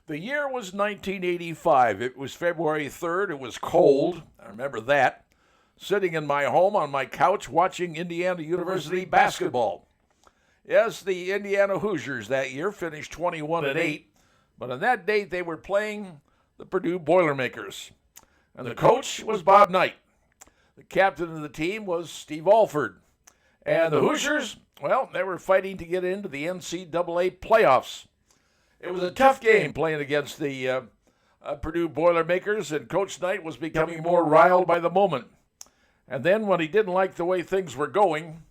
The year was 1985. It was February 3rd. It was cold. I remember that. Sitting in my home on my couch watching Indiana University basketball. Yes, the Indiana Hoosiers that year finished 21-8, but on that date they were playing the Purdue Boilermakers. And the coach was Bob Knight. The captain of the team was Steve Alford. And the Hoosiers, well, they were fighting to get into the NCAA playoffs. It was a tough game playing against the Purdue Boilermakers, and Coach Knight was becoming more riled by the moment. And then when he didn't like the way things were going,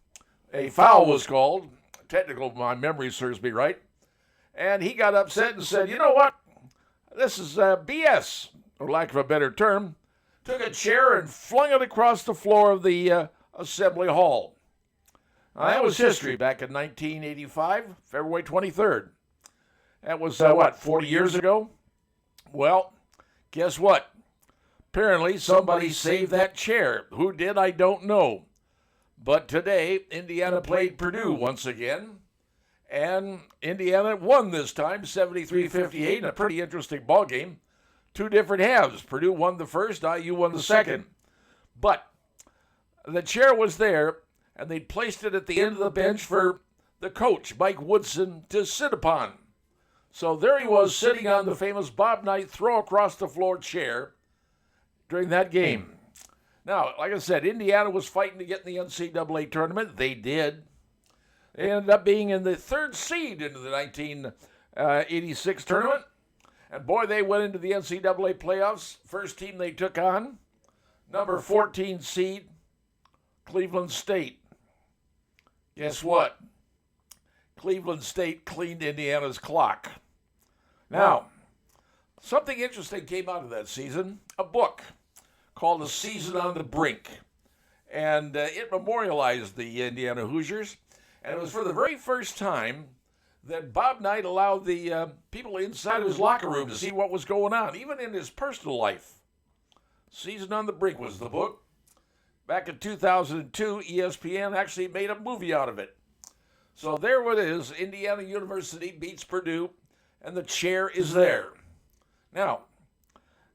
a foul was called. Technical, if my memory serves me right. And he got upset and said, you know what? This is BS, for lack of a better term. Took a chair and flung it across the floor of the Assembly Hall. Now, that was history back in 1985, February 23rd. That was, 40 years ago? Well, guess what? Apparently somebody saved that chair. Who did, I don't know. But today, Indiana played Purdue once again, and Indiana won this time, 73-58, in a pretty interesting ball game. Two different halves. Purdue won the first, IU won the second. But the chair was there, and they placed it at the end of the bench for the coach, Mike Woodson, to sit upon. So there he was sitting on the famous Bob Knight throw-across-the-floor chair during that game. Now, like I said, Indiana was fighting to get in the NCAA tournament. They did. They ended up being in the third seed into the 1986 tournament. And boy, they went into the NCAA playoffs. First team they took on, number 14 seed, Cleveland State. Guess what? Cleveland State cleaned Indiana's clock. Now, something interesting came out of that season, a book called A Season on the Brink. And it memorialized the Indiana Hoosiers. And it was for the very first time that Bob Knight allowed the people inside his locker room to see what was going on, even in his personal life. Season on the Brink was the book. Back in 2002, ESPN actually made a movie out of it. So there it is. Indiana University beats Purdue, and the chair is there. Now,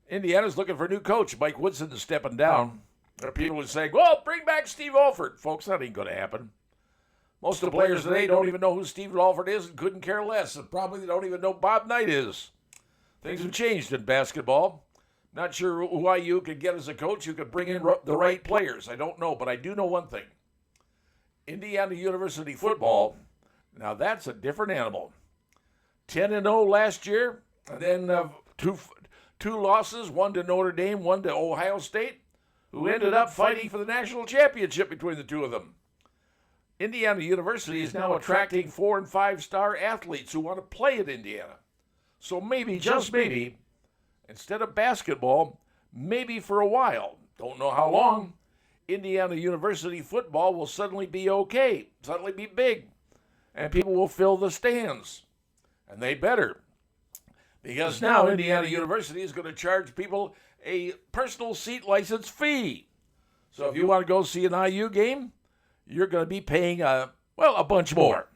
Indiana's looking for a new coach. Mike Woodson is stepping down. There are people who are saying, well, bring back Steve Alford. Folks, that ain't going to happen. Most of the players today don't even know who Steve Alford is and couldn't care less. And probably they don't even know Bob Knight is. Things have changed in basketball. Not sure who IU could get as a coach who could bring in the right players. I don't know, but I do know one thing. Indiana University football, now that's a different animal. 10-0 last year, and then two losses, one to Notre Dame, one to Ohio State, who ended up fighting for the national championship between the two of them. Indiana University is now attracting 4- and 5-star athletes who want to play at Indiana. So maybe, just maybe, instead of basketball, maybe for a while, don't know how long, Indiana University football will suddenly be okay, suddenly be big, and people will fill the stands. And they better. Because now Indiana University is going to charge people a personal seat license fee. So if you want to go see an IU game, you're going to be paying, a bunch more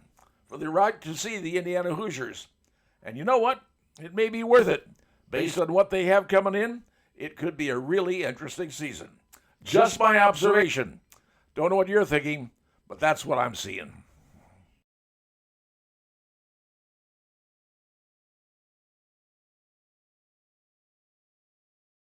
for the right to see the Indiana Hoosiers. And you know what? It may be worth it. Based on what they have coming in, it could be a really interesting season. Just my observation. Don't know what you're thinking, but that's what I'm seeing.